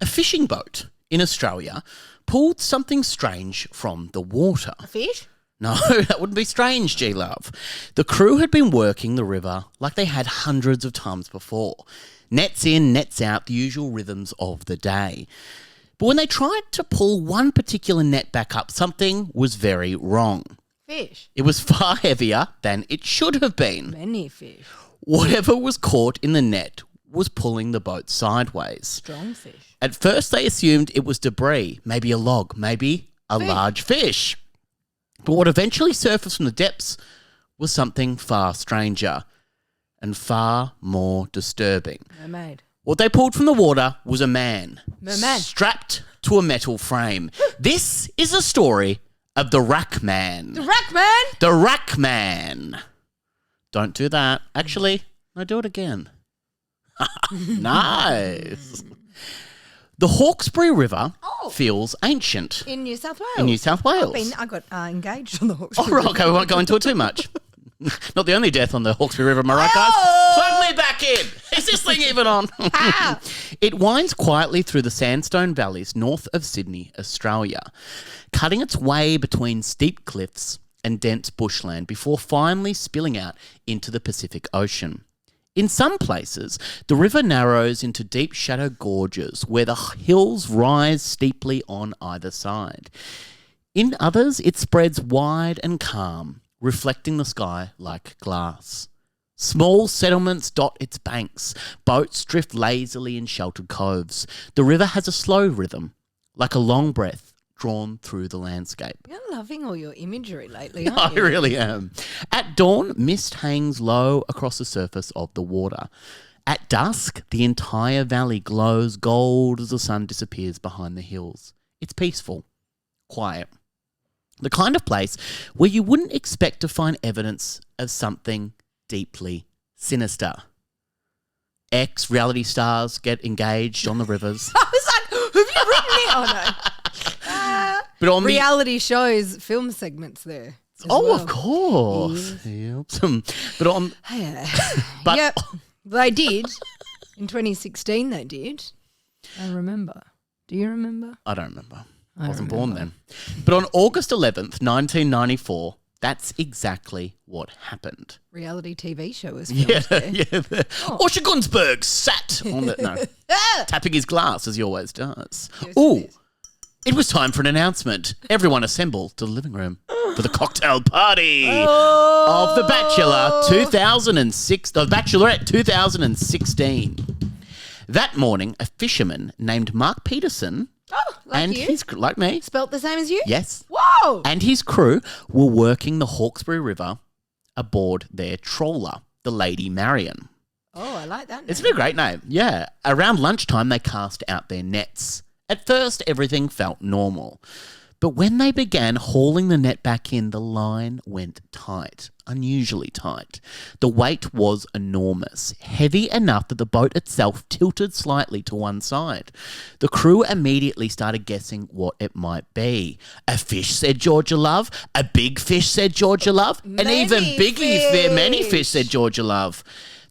A fishing boat in Australia pulled something strange from the water. A fish? No, that wouldn't be strange, G-Love. The crew had been working the river like they had hundreds of times before. Nets in, nets out, the usual rhythms of the day. But when they tried to pull one particular net back up, something was very wrong. Fish. It was far heavier than it should have been. Many fish. Whatever was caught in the net was pulling the boat sideways. Strong fish. At first they assumed it was debris, maybe a log, maybe a large fish. But what eventually surfaced from the depths was something far stranger and far more disturbing. Mermaid. What they pulled from the water was a man. Merman. Strapped to a metal frame. This is a story of the Rack Man. The Rack Man? The Rack Man. Don't do that. Actually, no, do it again. Nice. The Hawkesbury River feels ancient. In New South Wales. In New South Wales. I got engaged on the Hawkesbury Oh, right, River. okay, we won't go into it too much. Not the only death on the Hawkesbury River, Maracas. Oh! Put me back in. Is this thing even on? It winds quietly through the sandstone valleys north of Sydney, Australia, cutting its way between steep cliffs and dense bushland before finally spilling out into the Pacific Ocean. In some places, the river narrows into deep shadow gorges where the hills rise steeply on either side. In others, it spreads wide and calm, reflecting the sky like glass. Small settlements dot its banks. Boats drift lazily in sheltered coves. The river has a slow rhythm, like a long breath drawn through the landscape. You're loving all your imagery lately, aren't I you? really am. At dawn, mist hangs low across the surface of the water. At dusk, the entire valley glows gold as the sun disappears behind the hills. It's peaceful, quiet. The kind of place where you wouldn't expect to find evidence of something deeply sinister. Ex-reality stars get engaged on the rivers. I was like, have you written it? Oh, no. But on Reality shows, film segments there. of course. Yep. But on... But Yep, they did. In 2016 they did. I remember. Do you remember? I don't remember. I wasn't remember. born then. But on August 11th, 1994, that's exactly what happened. Reality TV show was filmed there. Osher Gunsberg sat on it. No. Tapping his glass as he always does. Yes, Ooh. it is. It was time for an announcement. Everyone assemble to the living room for the cocktail party Oh. of The Bachelor 2006, The Bachelorette 2016. That morning, a fisherman named Mark Peterson Like you? his like me, Spelt the same as you? yes, Whoa! and his crew were working the Hawkesbury River aboard their trawler, the Lady Marion. Oh, I like that name. Isn't it a great name? Yeah. Around lunchtime, they cast out their nets. At first, everything felt normal. But when they began hauling the net back in, the line went tight, unusually tight. The weight was enormous, heavy enough that the boat itself tilted slightly to one side. The crew immediately started guessing what it might be. A fish, said Georgia Love. A big fish, said Georgia Love. An even biggie, many fish, said Georgia Love.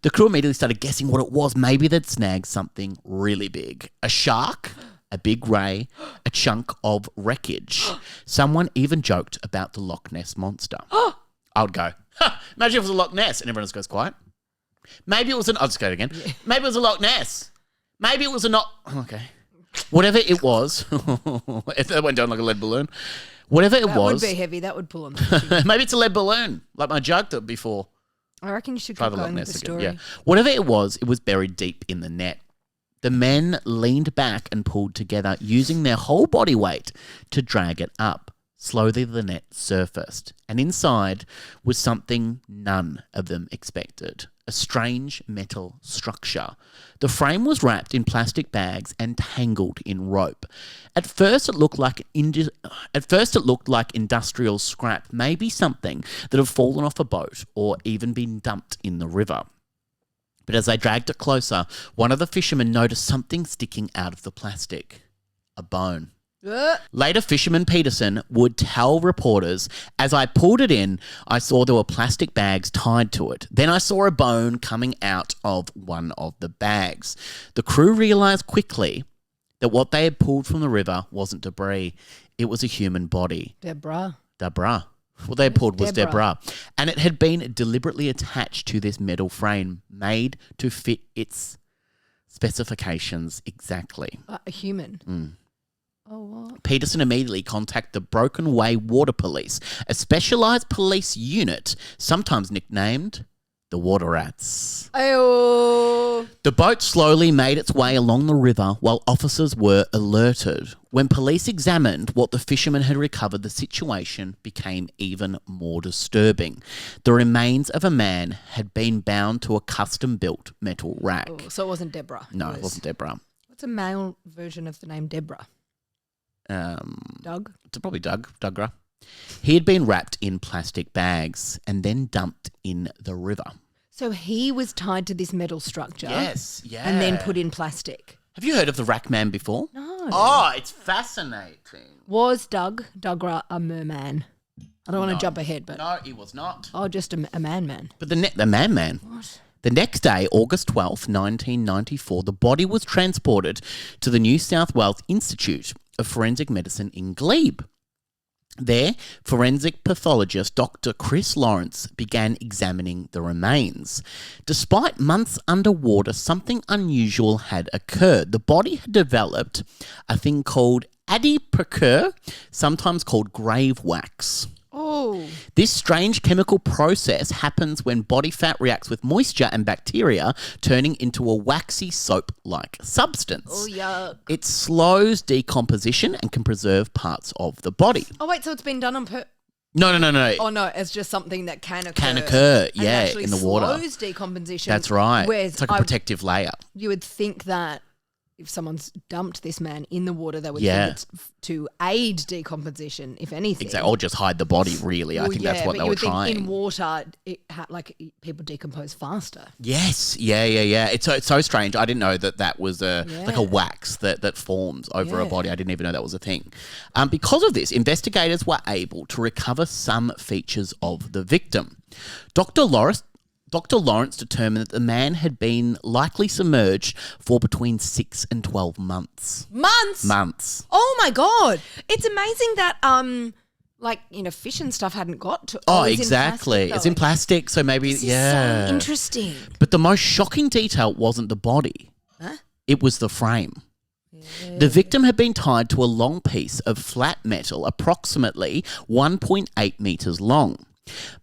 The crew immediately started guessing what it was. Maybe they'd snagged something really big. A shark? A big ray, a chunk of wreckage. Someone even joked about the Loch Ness Monster. I would go, imagine if it was a Loch Ness, and everyone else goes quiet. Maybe it was I'll just go again. Yeah. Maybe it was a Loch Ness. Maybe it was okay. Whatever it was, if that went down like a lead balloon. Whatever it that was. That would be heavy. That would pull on the Maybe it's a lead balloon, like my joke that before. I reckon you should Try keep the Loch going with Ness the again. story. Yeah. Whatever it was buried deep in the net. The men leaned back and pulled together, using their whole body weight to drag it up. Slowly the net surfaced, and inside was something none of them expected. A strange metal structure. The frame was wrapped in plastic bags and tangled in rope. At first it looked like industrial scrap, maybe something that had fallen off a boat or even been dumped in the river. But as they dragged it closer, one of the fishermen noticed something sticking out of the plastic. A bone. Later, fisherman Peterson would tell reporters, as I pulled it in, I saw there were plastic bags tied to it. Then I saw a bone coming out of one of the bags. The crew realised quickly that what they had pulled from the river wasn't debris. It was a human body. Deborah. What they had pulled was Deborah. Deborah. And it had been deliberately attached to this metal frame made to fit its specifications exactly. A human. Oh, what? Peterson immediately contacted the Broken Way Water Police, a specialised police unit, sometimes nicknamed the Water Rats. Oh. The boat slowly made its way along the river while officers were alerted. When police examined what the fishermen had recovered, the situation became even more disturbing. The remains of a man had been bound to a custom-built metal rack. Oh, so it wasn't Deborah. No, it wasn't Deborah. What's a male version of the name Deborah? Doug? It's probably Dougra. He had been wrapped in plastic bags and then dumped in the river. So he was tied to this metal structure. Yes, yeah. And then put in plastic. Have you heard of the Rack Man before? No. Oh, it's fascinating. Was Dougra a merman? I don't want to jump ahead, but... No, he was not. Oh, just a man. But the man. What? The next day, August 12th, 1994, the body was transported to the New South Wales Institute of Forensic Medicine in Glebe. There, forensic pathologist Dr. Chris Lawrence began examining the remains. Despite months underwater, something unusual had occurred. The body had developed a thing called adipocure, sometimes called grave wax. Oh. This strange chemical process happens when body fat reacts with moisture and bacteria, turning into a waxy soap-like substance. Oh, yuck. It slows decomposition and can preserve parts of the body. Oh, wait, so it's been done on No. Oh, no, it's just something that can occur. Can occur, and yeah, actually in the water. slows decomposition. That's right. Whereas It's like a protective layer. You would think that if someone's dumped this man in the water, they would Yeah. think it's to aid decomposition, if anything. Exactly. Or just hide the body, really. I Well, think yeah, that's what but they you were would think trying. in water, people decompose faster. Yes, yeah. It's so strange. I didn't know that was like a Yeah. wax that forms over a Yeah. body. I didn't even know that was a thing. Because of this, investigators were able to recover some features of the victim. Dr. Lawrence determined that the man had been likely submerged for between 6 and 12 months. Months. Oh my God. It's amazing that fish and stuff hadn't got to. Oh, it's exactly. In plastic, It's in plastic, so maybe, This yeah. is so interesting. But the most shocking detail wasn't the body. Huh? It was the frame. Yeah. The victim had been tied to a long piece of flat metal, approximately 1.8 metres long.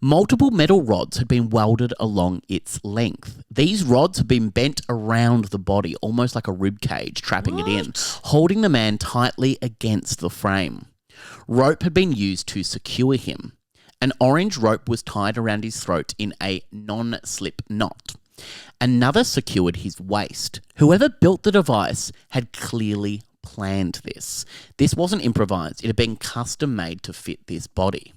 Multiple metal rods had been welded along its length. These rods had been bent around the body, almost like a rib cage, trapping it in, holding the man tightly against the frame. Rope had been used to secure him. An orange rope was tied around his throat in a non-slip knot. Another secured his waist. Whoever built the device had clearly planned this. This wasn't improvised. It had been custom made to fit this body.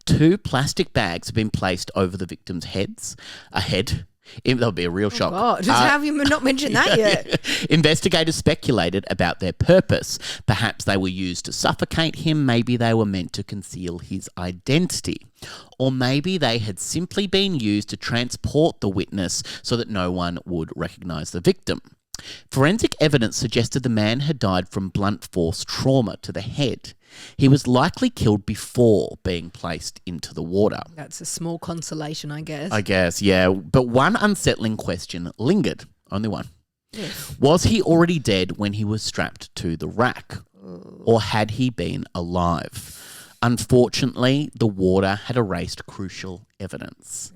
2 plastic bags have been placed over the victim's heads. That would be a real shock. God, how have you not mentioned that yet? Investigators speculated about their purpose. Perhaps they were used to suffocate him. Maybe they were meant to conceal his identity. Or maybe they had simply been used to transport the witness so that no one would recognise the victim. Forensic evidence suggested the man had died from blunt force trauma to the head. He was likely killed before being placed into the water. That's a small consolation, I guess. I guess, yeah. But one unsettling question lingered. Only one. Yes. Was he already dead when he was strapped to the rack? Or had he been alive? Unfortunately, the water had erased crucial evidence.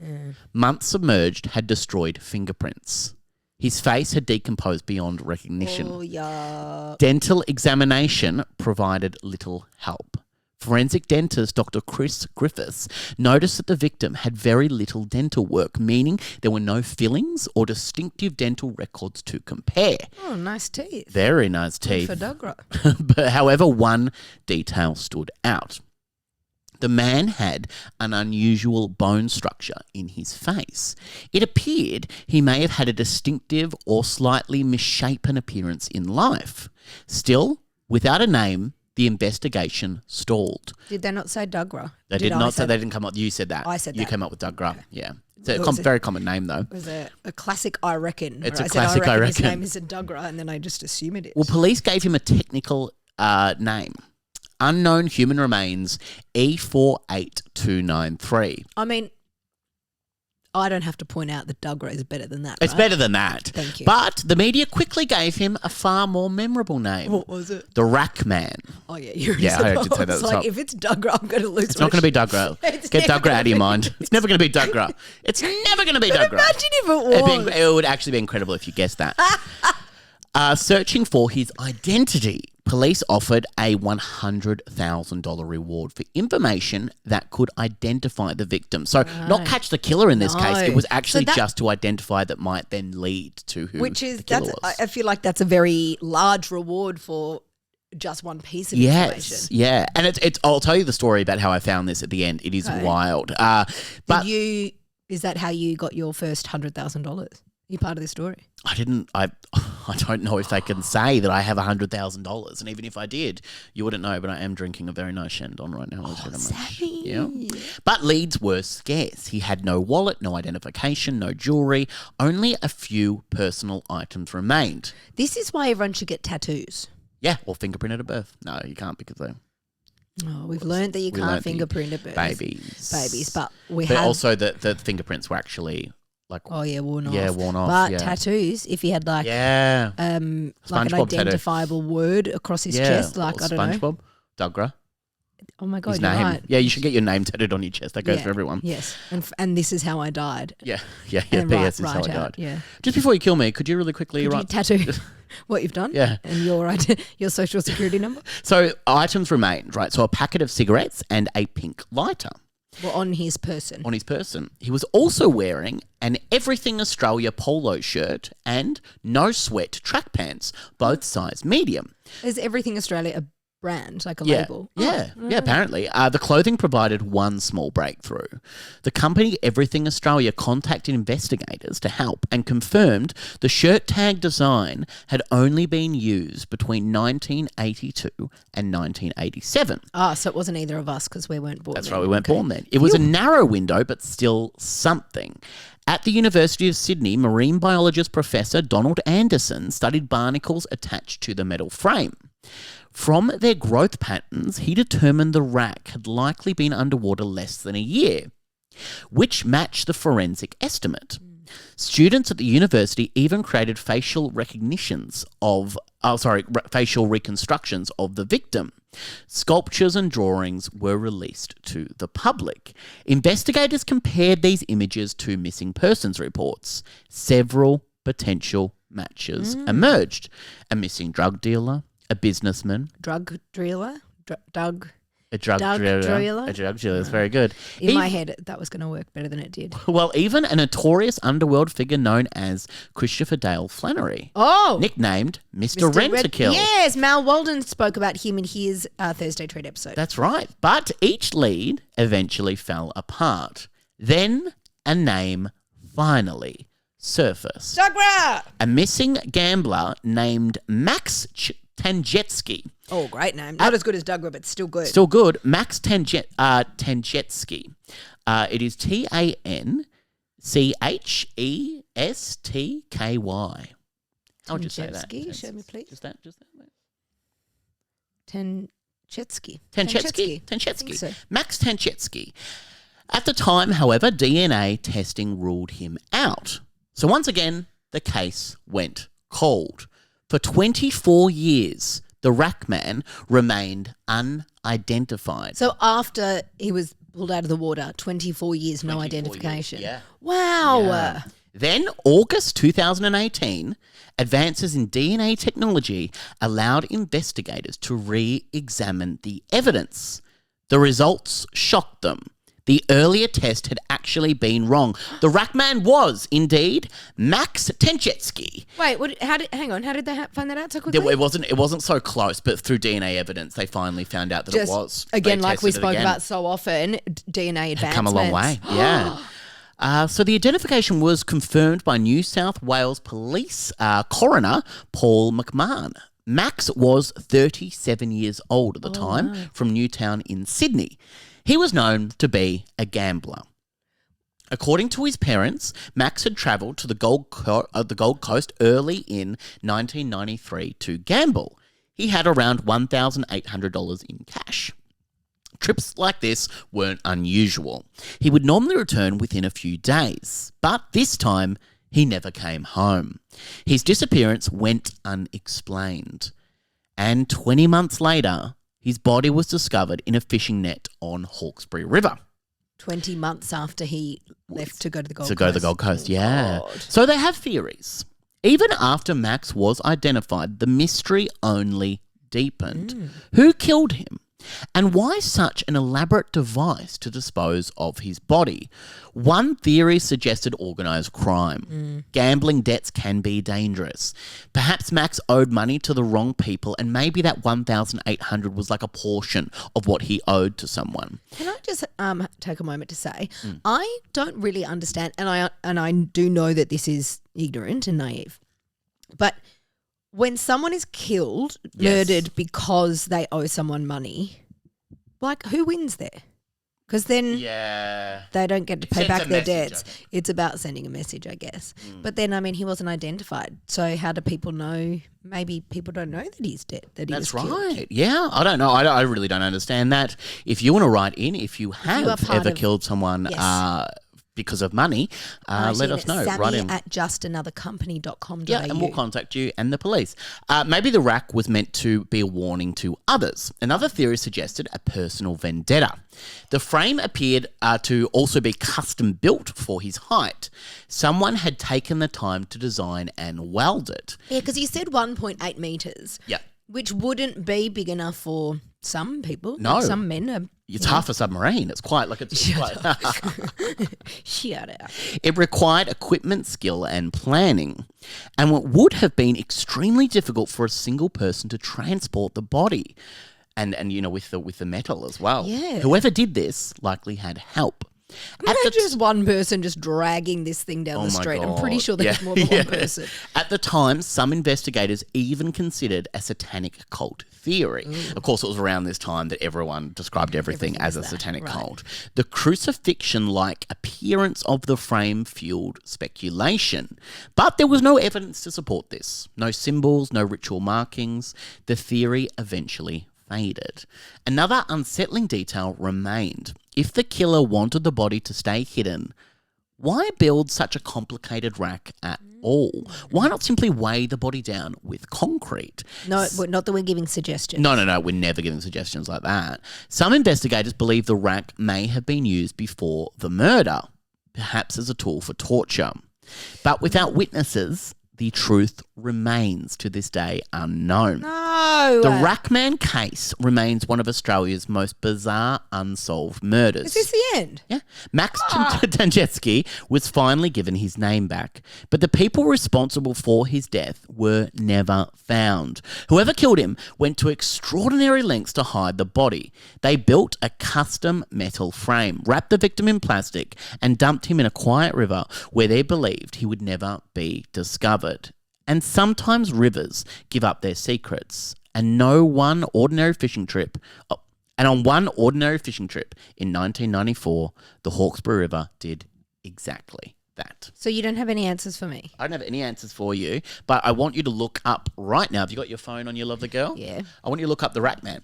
Months submerged had destroyed fingerprints. His face had decomposed beyond recognition. Oh, yeah. Dental examination provided little help. Forensic dentist Dr. Chris Griffiths noticed that the victim had very little dental work, meaning there were no fillings or distinctive dental records to compare. Oh, nice teeth. Very nice teeth. For Dogra. But however, one detail stood out. The man had an unusual bone structure in his face. It appeared he may have had a distinctive or slightly misshapen appearance in life. Still, without a name, the investigation stalled. Did they not say Dogra? They did not say they didn't come up. You said that. I said You that. came up with Doug Grubb. Yeah. It's a very common name, though. It was a classic I reckon. It's a classic I reckon. His name is Adugra, and then I just assume it is. Well, police gave him a technical name. Unknown human remains E48293. I mean, I don't have to point out that Dugra is better than that. It's right? better than that. Thank you. But the media quickly gave him a far more memorable name. What was it? The Rack Man. Oh, yeah. You're Yeah, I did say that at the like, top. if it's Dugra, I'm going to lose It's not going to be Dugra. Get Dugra out of your mind. It's never going to be Dugra. It's never going to be Dugra. Imagine if it was. It would actually be incredible if you guessed that. Searching for his identity, police offered a $100,000 reward for information that could identify the victim. So not catch the killer in this case. It was actually just to identify that might then lead to who the killer was. I feel like that's a very large reward for just one piece of information. Yeah. And it's I'll tell you the story about how I found this at the end. It is wild. But is that how you got your first $100,000? You part of this story? I don't know if they can say that I have $100,000, and even if I did, you wouldn't know. But I am drinking a very nice Shandon right now. Yeah. But leads were scarce. He had no wallet, no identification, no jewelry. Only a few personal items remained. This is why everyone should get tattoos. Yeah, or fingerprinted at birth. No, you can't because they. Oh, we've learned that you can't fingerprint at birth. Babies, but also the fingerprints were actually. Worn off. Yeah, worn off. But tattoos, if he had like an identifiable word across his chest, like I don't know. SpongeBob, Dugra. Oh my God, his you're name. right. Yeah, you should get your name tattooed on your chest. That goes for everyone. Yes, and this is how I died. Yeah. And P.S. is how I died. Yeah. Just before you kill me, could you really quickly write tattoo what you've done? Yeah. And your social security number. So items remained, right? So a packet of cigarettes and a pink lighter. Well, on his person. He was also wearing an Everything Australia polo shirt and no sweat track pants, both size medium. Is Everything Australia a brand, like a label? Yeah, apparently. The clothing provided one small breakthrough. The company Everything Australia contacted investigators to help and confirmed the shirt tag design had only been used between 1982 and 1987. So it wasn't either of us because we weren't born That's then. right, we weren't born then. It was a narrow window, but still something. At the University of Sydney, marine biologist Professor Donald Anderson studied barnacles attached to the metal frame. From their growth patterns, he determined the wrack had likely been underwater less than a year, which matched the forensic estimate. Students at the university even created facial reconstructions of the victim. Sculptures and drawings were released to the public. Investigators compared these images to missing persons reports. Several potential matches emerged. A missing drug dealer, a businessman. Drug dealer? A drug dealer. A drug dealer is very good. In my head, that was going to work better than it did. Well, even a notorious underworld figure known as Christopher Dale Flannery. Oh! Nicknamed Mr. Rent-a-Kill. Yes, Mal Walden spoke about him in his Thursday Treat episode. That's right. But each lead eventually fell apart. Then a name finally surfaced. Dugra! A missing gambler named Max Tanjetsky. Oh, great name. Not as good as Dugra, but still good. Still good. Max Tanjetsky. It is Tanchestky. How would you say that? Show me, please. Just that. Tanchetsky. So. Max Tanjetsky. At the time, however, DNA testing ruled him out. So once again, the case went cold. For 24 years, the Rackman remained unidentified. So after he was pulled out of the water, 24 years, no identification. Yeah. Wow. Yeah. Then, August 2018, advances in DNA technology allowed investigators to re-examine the evidence. The results shocked them. The earlier test had actually been wrong. The Rackman was, indeed, Max Tanjetsky. Wait, hang on. How did they find that out so quickly? It wasn't so close, but through DNA evidence, they finally found out that it was. Again, like we spoke about so often, DNA advancements. Had come a long way, yeah. So the identification was confirmed by New South Wales Police coroner Paul McMahon. Max was 37 years old at the time, from Newtown in Sydney. He was known to be a gambler. According to his parents, Max had travelled to the Gold Coast early in 1993 to gamble. He had around $1,800 in cash. Trips like this weren't unusual. He would normally return within a few days, but this time he never came home. His disappearance went unexplained. And 20 months later, his body was discovered in a fishing net on Hawkesbury River. 20 months after he left to go to the Gold Coast. To go to the Gold Coast, yeah. God. So they have theories. Even after Max was identified, the mystery only deepened. Who killed him? And why such an elaborate device to dispose of his body? One theory suggested organised crime. Gambling debts can be dangerous. Perhaps Max owed money to the wrong people, and maybe that $1,800 was like a portion of what he owed to someone. Can I just take a moment to say, I don't really understand, and I do know that this is ignorant and naive, but when someone is killed, murdered because they owe someone money, like who wins there? Because then they don't get to pay back their debts. It's about sending a message, I guess. But then, I mean, he wasn't identified. So how do people know? Maybe people don't know that he's dead, that he was That's killed. right. Yeah, I don't know. I really don't understand that. If you want to write in, if you have ever killed someone because of money, let us know. Write in at justanothercompany.com.au. Yeah, and we'll contact you and the police. Maybe the rack was meant to be a warning to others. Another theory suggested a personal vendetta. The frame appeared to also be custom built for his height. Someone had taken the time to design and weld it. Yeah, because you said 1.8 metres. Yeah. Which wouldn't be big enough for some people. No. Like some men are... It's half a submarine. It's quite like it's quite. Shut up. It required equipment, skill, and planning, and what would have been extremely difficult for a single person to transport the body, and with the metal as well. Yeah. Whoever did this likely had help. Just one person just dragging this thing down the street. I'm pretty sure there's more than one person. At the time, some investigators even considered a satanic cult theory. Of course, it was around this time that everyone described everything as a satanic cult. The crucifixion-like appearance of the frame fueled speculation. But there was no evidence to support this. No symbols, no ritual markings. The theory eventually faded. Another unsettling detail remained. If the killer wanted the body to stay hidden, why build such a complicated rack at all? Why not simply weigh the body down with concrete? No, not that we're giving suggestions. No, we're never giving suggestions like that. Some investigators believe the rack may have been used before the murder, perhaps as a tool for torture. But without witnesses, the truth remains to this day unknown. No. The Rackman case remains one of Australia's most bizarre unsolved murders. Is this the end? Yeah. Max Tanjetsky was finally given his name back, but the people responsible for his death were never found. Whoever killed him went to extraordinary lengths to hide the body. They built a custom metal frame, wrapped the victim in plastic, and dumped him in a quiet river where they believed he would never be discovered. And sometimes rivers give up their secrets, and on one ordinary fishing trip in 1994, the Hawkesbury River did exactly that. So you don't have any answers for me? I don't have any answers for you, but I want you to look up right now. Have you got your phone on your lovely girl? Yeah. I want you to look up the Rackman.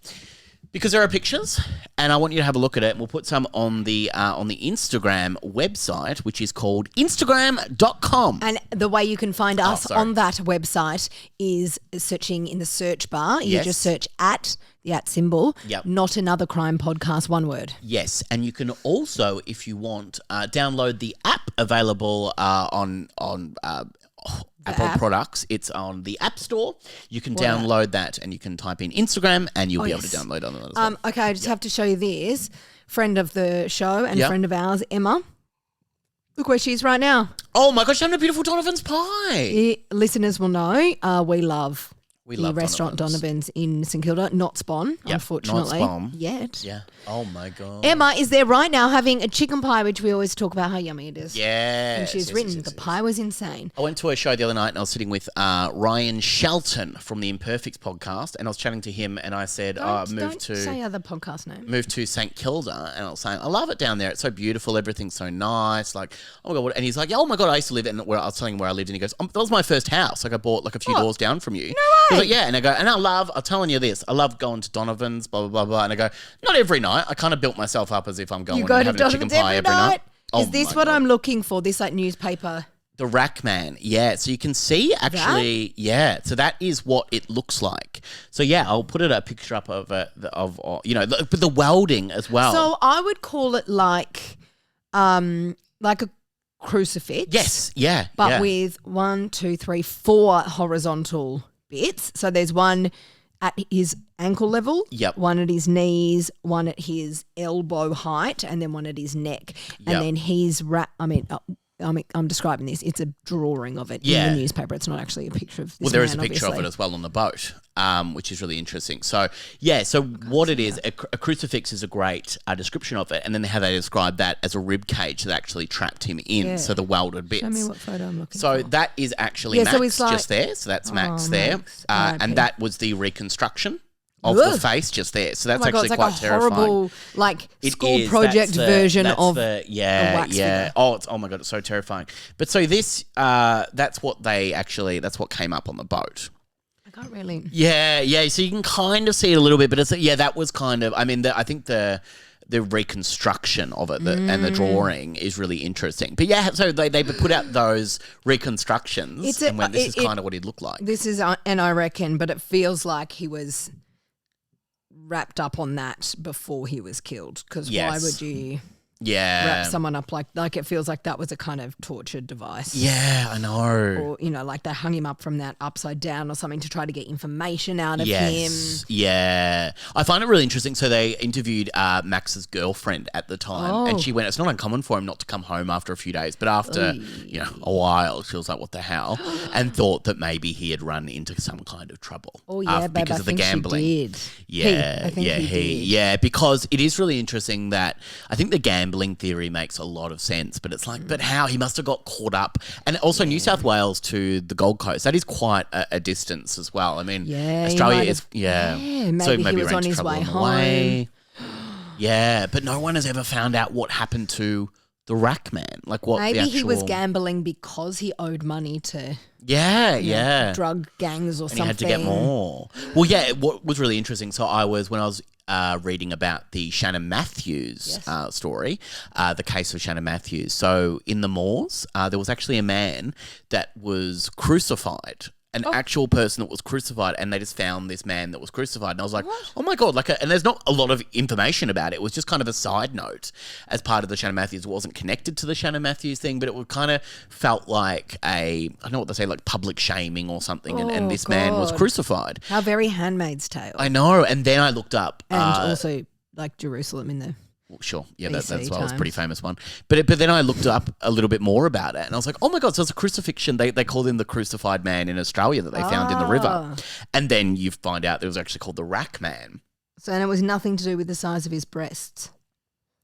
Because there are pictures, and I want you to have a look at it. And we'll put some on the Instagram website, which is called Instagram.com. And the way you can find us on that website is searching in the search bar. You just search at the @ symbol, Not Another Crime Podcast, one word. Yes, and you can also, if you want, download the app available on Apple products. It's on the App Store. You can download that, and you can type in Instagram, and you'll be able to download on that as well. Okay, I just have to show you this. Friend of the show and friend of ours, Emma. Look where she is right now. Oh my gosh, she's having a beautiful Donovan's pie. Listeners will know we love We the love restaurant Donovan's. in St Kilda, not Spawn, Yep, unfortunately. not Spawn. Yet. Yeah. Oh, my God. Emma is there right now having a chicken pie, which we always talk about how yummy it is. Yeah. And she's written, the pie was insane. I went to a show the other night and I was sitting with Ryan Shelton from the Imperfects podcast, and I was chatting to him and I said, Don't say other podcast name. moved to St Kilda, and I was saying, I love it down there. It's so beautiful. Everything's so nice. Like, oh my God. And he's like, oh my God, I used to live and I was telling him where I lived, and he goes, that was my first house. Like, I bought like a few doors down from you. No He's way. like, yeah. And I go, and I'm telling you this, I love going to Donovan's, blah, blah, blah, blah. And I go, not every night. I kind of built myself up as if I'm going You go and to having a chicken Donovan's pie every night? Oh Is this my what God. I'm looking for? This like newspaper? The Rack Man, yeah. So you can see actually, yeah. So that is what it looks like. So yeah, I'll put a picture up of but the welding as well. So I would call it like a crucifix. Yes, yeah, But yeah. with 4 horizontal bits. So there's one at his ankle level, Yep. one at his knees, one at his elbow height, and then one at his neck. And Yep. then he's I'm describing this. It's a drawing of it Yeah. in the newspaper. It's not actually a picture of this. Well, there is a man, picture obviously. of it as well on the boat, which is really interesting. So, yeah, so what it is, a crucifix is a great description of it, and then how they describe that as a rib cage that actually trapped him in, Yeah. so the welded bits. Show me what photo I'm looking So for. that is actually Yeah, Max so it's like- just there. So that's Max Oh, there. Max, R.I.P. And that was the reconstruction of Ugh. the face just there. So Oh that's my God, actually it's like quite a terrifying. horrible, It school is. project version that's of the, a yeah, wax yeah. figure. Oh my God, it's so terrifying. But so this, that's what came up on the boat. I can't really. Yeah, yeah. So you can kind of see it a little bit, but it's that was kind of. I mean, I think the reconstruction of it and the drawing is really interesting. But yeah, so they put out those reconstructions and went, this is kind of what he'd look like. This is, and I reckon, but it feels like he was wrapped up on that before he was killed. Because Yes. why would you Yeah. wrap someone up like it feels like that was a kind of torture device. Yeah, I know. Or, like they hung him up from that upside down or something to try to get information out of him. Yeah. I find it really interesting. So they interviewed Max's girlfriend at the time, and she went, it's not uncommon for him not to come home after a few days, but after, a while, she was like, what the hell? And thought that maybe he had run into some kind of trouble. Oh, yeah, babe, because I of the think gambling. she did. Yeah, I think he did. Yeah, because it is really interesting that I think the gambling theory makes a lot of sense, but it's like, but how? He must have got caught up. And also New South Wales to the Gold Coast, that is quite a distance as well. I mean, Australia is, maybe so he maybe was ran on into his trouble way on the home. way. Yeah, but no one has ever found out what happened to the Rack Man. Like what Maybe the actual... he was gambling because he owed money to Yeah. drug gangs or And something. he had to get more. Well, yeah, what was really interesting, so when I was reading about the Shannon Matthews story, the case of Shannon Matthews. So in the Moors, there was actually a man that was crucified, an actual person that was crucified, and they just found this man that was crucified. And I was like, oh my God, and there's not a lot of information about it. It was just kind of a side note as part of the Shannon Matthews. It wasn't connected to the Shannon Matthews thing, but it would kind of felt like I don't know what they say, like public shaming or something. And this man was crucified. How very Handmaid's Tale. I know. And then I looked up. And also like Jerusalem in the... Sure. Yeah, that's BC well, it's a pretty times. famous one. But then I looked up a little bit more about it, and I was like, oh my God, so it's a crucifixion. They called him the crucified man in Australia that they found in the river. And then you find out it was actually called the Rack Man. So, and it was nothing to do with the size of his breasts.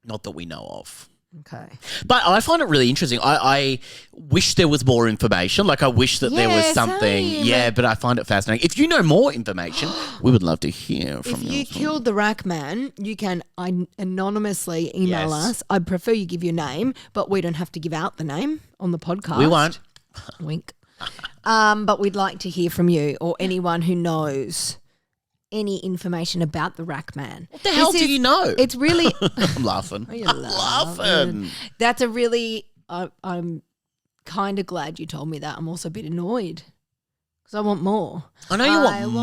Not that we know of. Okay. But I find it really interesting. I wish there was more information. Like I wish that there was Yeah, something. same. Yeah, but I find it fascinating. If you know more information, we would love to hear from If you. you killed the Rack Man, you can anonymously email Yes. us. I'd prefer you give your name, but we don't have to give out the name on the podcast. We won't. Wink. But we'd like to hear from you or anyone who knows any information about the Rack Man. What the hell do you know? It's really... I'm laughing. You're I'm laughing. That's a really... I'm kind of glad you told me that. I'm also a bit annoyed because I want more. I know you want I more.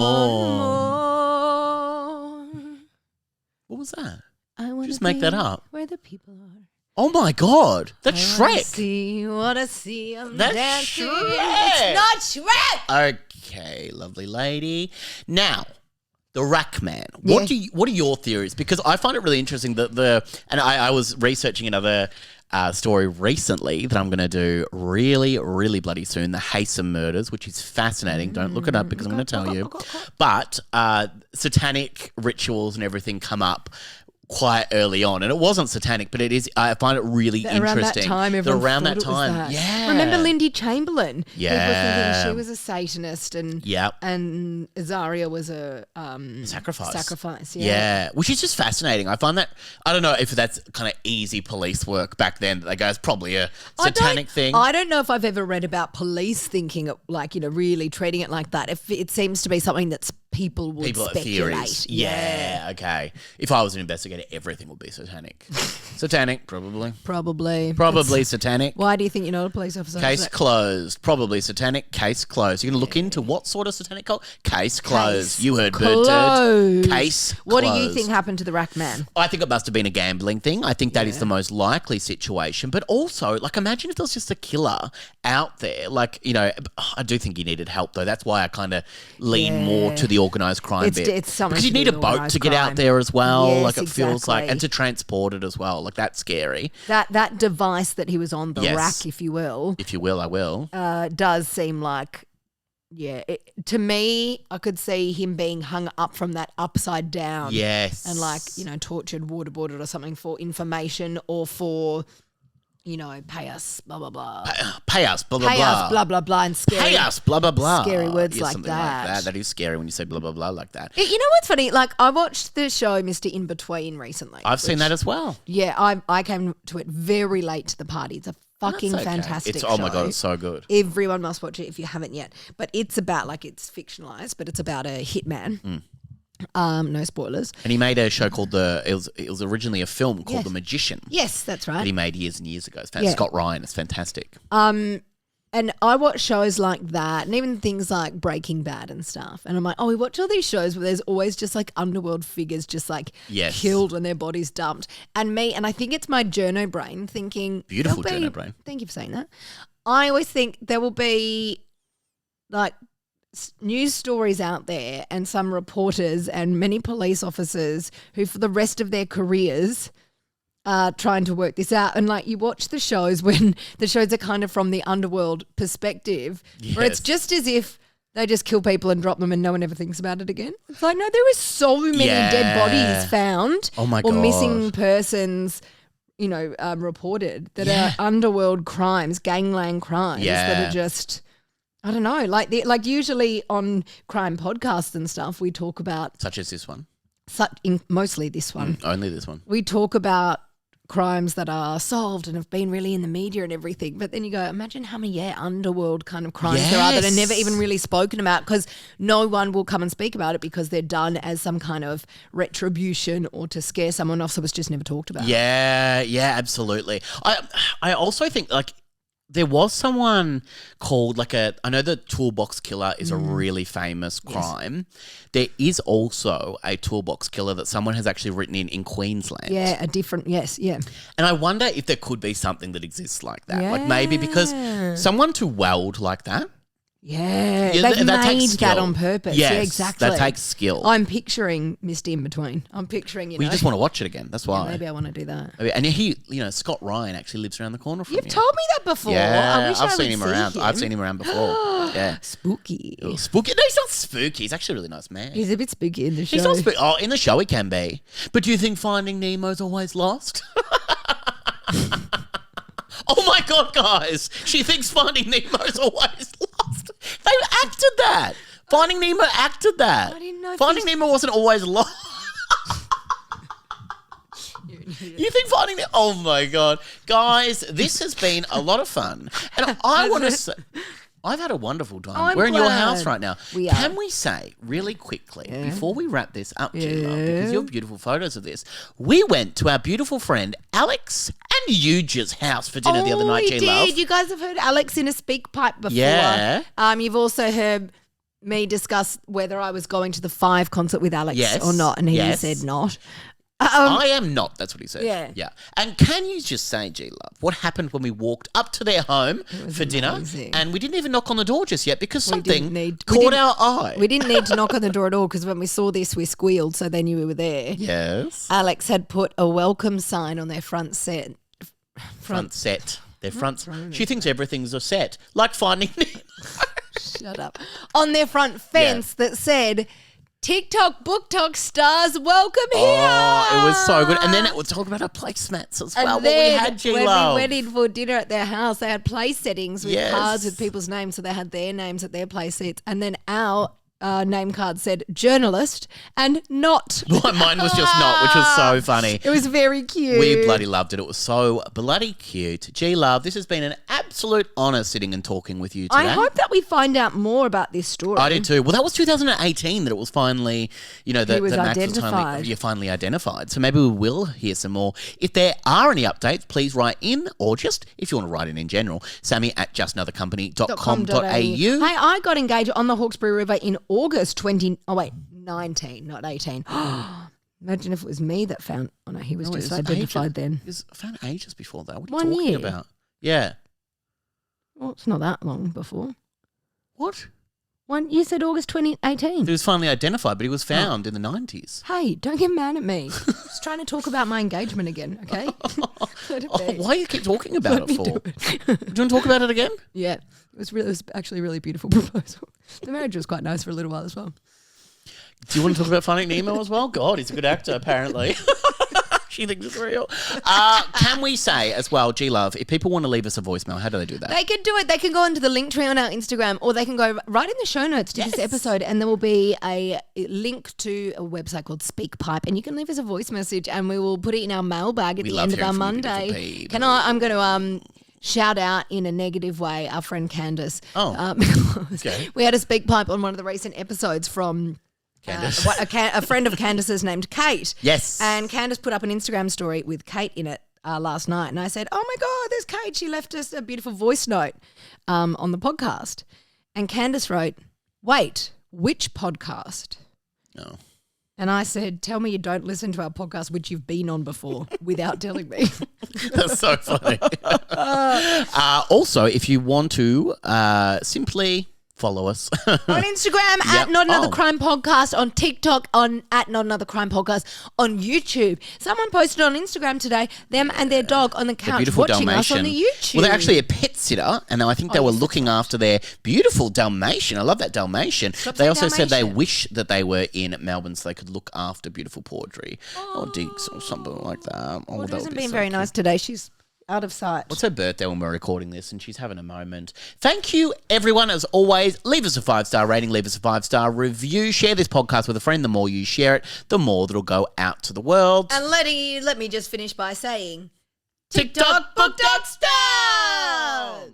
more. What was that? I want Just make that up. Where the people are. Oh my God, that's I wanna Shrek. see what I see. I'm That's dancing. Shrek. It's not Shrek. Okay, lovely lady. Now, the Rack Man. Yeah. What are your theories? Because I find it really interesting that and I was researching another story recently that I'm going to do really, really bloody soon, the Haysom murders, which is fascinating. Don't look it up because I'm going to tell you. But satanic rituals and everything come up quite early on, and it wasn't satanic, but it is. I find it really interesting. Around that time, everyone around thought that it was time, that. yeah. Remember Lindy Chamberlain? Yeah. People thinking she was a Satanist, and Yep. and Azaria was a Sacrifice. Sacrifice, Yeah, which is just fascinating. I find that, I don't know if that's kind of easy police work back then. They go, it's probably a satanic thing. I don't know if I've ever read about police thinking it, like, really treating it like that. If it seems to be something that's people would speculate. Theories. Yeah, okay. If I was an investigator, everything would be satanic. Satanic, probably. Probably Satanic. Why do you think you're not a police officer? Case closed. Probably satanic. Case closed. You're going to look into what sort of satanic cult? Case closed. You heard bird turd. Case closed. What do you think happened to the Rack Man? I think it must have been a gambling thing. I think that is the most likely situation. But also, like, imagine if there was just a killer out there. Like, I do think he needed help, though. That's why I kind of lean more to the organised crime bit. It's something because you to need do a with boat organised to get crime. out there as well. Yes, like, it feels like, exactly. and to transport it as well. Like, that's scary. That device that he was on, the rack, if you will. If you will, I will. Does seem like, to me, I could see him being hung up from that upside down. Yes. And tortured, waterboarded or something for information or for, pay us, blah, blah, blah. Pay us, blah, blah, Pay blah. us, blah, blah, blah, and scary. Pay us, blah, blah, blah. Scary words Yeah, like something that. Like that. That is scary when you say blah, blah, blah like that. You know what's funny? Like, I watched the show Mr. In Between recently. I've seen that as well. Yeah, I came to it very late to the party. It's a fucking That's okay. fantastic show. Oh my God, it's so good. Everyone must watch it if you haven't yet. But it's about, it's fictionalized, but it's about a hitman. No spoilers. And he made a show called it was originally a film called Yes. The Magician. Yes, that's That right. he made years and years ago. It's Yeah. Scott Ryan. It's fantastic. And I watch shows like that and even things like Breaking Bad and stuff. And I'm like, we watch all these shows where there's always just underworld figures just Yes. killed and their bodies dumped. And I think it's my journo brain thinking. Beautiful there'll be- journo brain. Thank you for saying that. I always think there will be news stories out there and some reporters and many police officers who for the rest of their careers are trying to work this out. And you watch the shows when the shows are kind of from the underworld perspective where it's Yes. just as if they just kill people and drop them and no one ever thinks about it again. It's like, no, there were so many dead bodies found Oh my or God. missing persons reported that are underworld crimes, gangland crimes that are just, I don't know, usually on crime podcasts and stuff, we talk about Such as this one. mostly this one. Only this one. We talk about crimes that are solved and have been really in the media and everything. But then you go, imagine how many underworld kind of crimes there are that are never even really spoken about because no one will come and speak about it because they're done as some kind of retribution or to scare someone off. So it's just never talked about. Yeah, absolutely. I also think there was someone called I know the Toolbox Killer is a really famous crime. There is also a Toolbox Killer that someone has actually written in Queensland. Yeah, yeah. And I wonder if there could be something that exists like that. Maybe because someone to weld like that. Yeah, Yeah, they've that takes made that skill. on purpose. Yes, Yeah, exactly. that takes skill. I'm picturing Mr. In Between. I'm picturing, We just want to watch it again. That's why. maybe I want to do that. And he, Scott Ryan actually lives around the corner from You've you. told me that before. Yeah, I wish I've I seen would him see around. him. I've seen him around before. Yeah. Spooky. Spooky? No, he's not spooky. He's actually a really nice man. He's a bit spooky in the show. He's not spooky. Oh, in the show he can be. But do you think Finding Nemo's always lost? Oh my God, guys. She thinks Finding Nemo's always lost. They acted that. Finding Nemo acted that. I didn't know if Finding Nemo wasn't always lost. You think Finding Nemo? Oh my God. Guys, this has been a lot of fun. And I want to say, I've had a wonderful time. I'm We're in your glad. house right now. We are. Can we say really quickly, before we wrap this up, G-Love, because you have beautiful photos of this, we went to our beautiful friend Alex and Euge's house for dinner the other night, we G-Love. did. You guys have heard Alex in a speak pipe before. Yeah. You've also heard me discuss whether I was going to the 5 concert with Alex Yes. or not, and he Yes. said not. I am not. That's what he said. Yeah. Yeah. And can you just say, G-Love, what happened when we walked up to their home for dinner amazing. and we didn't even knock on the door just yet because We something didn't need- we caught didn't- our eye. We didn't need to knock on the door at all because when we saw this, we squealed, so they knew we were there. Yes. Alex had put a welcome sign on their front set. front set. Their front. She thinks everything's a set, like Finding Nemo. Shut up. On their front fence that said, TikTok, Book Talk stars, welcome here. Oh, it was so good. And then it would talk about our placemats as well. And What we then had, G-Love. when we went in for dinner at their house, they had place settings with cards with people's names. So they had their names at their place seats. And then our name card said journalist and not. Mine was just not, which was so funny. It was very cute. We bloody loved it. It was so bloody cute. G-Love, this has been an absolute honour sitting and talking with you today. I hope that we find out more about this story. I did too. Well, that was 2018 that it was finally, that was Max identified. was finally identified. So maybe we will hear some more. If there are any updates, please write in, or just, if you want to write in general, sammy@justanothercompany.com.au. Hey, I got engaged on the Hawkesbury River in August 19, not 18. Imagine if it was me that found. Oh no, he was just identified then. It was found ages before that. What are 1 you talking year. about? Yeah. Well, it's not that long before. What? You said August 2018. He was finally identified, but he was found in the 90s. Hey, don't get mad at me. Just trying to talk about my engagement again, okay? Let it be. Why do you keep talking about it for? Do Do you want to talk about it again? Yeah, it was actually a really beautiful proposal. The marriage was quite nice for a little while as well. Do you want to talk about Finding Nemo as well? God, he's a good actor, apparently. She thinks it's real. Can we say as well, G-Love, if people want to leave us a voicemail, how do they do that? They can do it. They can go into the link tree on our Instagram, or they can go right in the show notes to this episode, and there will be a link to a website called SpeakPipe, and you can leave us a voice message, and we will put it in our mailbag at the end of our Monday. I'm going to shout out in a negative way our friend Candace. Okay. We had a SpeakPipe on one of the recent episodes from Candace. a friend of Candace's named Kate. Yes. And Candace put up an Instagram story with Kate in it last night. And I said, oh my God, there's Kate. She left us a beautiful voice note on the podcast. And Candace wrote, wait, which podcast? No. And I said, tell me you don't listen to our podcast, which you've been on before, without telling me. That's so funny. Also, if you want to simply follow us on Instagram at Not Another Crime Podcast, on TikTok at Not Another Crime Podcast, on YouTube. Someone posted on Instagram today them and their dog on the couch watching Dalmatian. us on the YouTube. Well, they're actually a pet sitter, and I think they were looking after their beautiful Dalmatian. I love that Dalmatian. They also said they wish that they were in Melbourne so they could look after beautiful Poetry or Diggs or something like that. Well, it hasn't been very nice today. She's out of sight. What's her birthday when we're recording this, and she's having a moment. Thank you, everyone, as always. Leave us a 5-star rating, leave us a 5-star review. Share this podcast with a friend. The more you share it, the more that'll go out to the world. And let me just finish by saying, TikTok, Book Talk stars!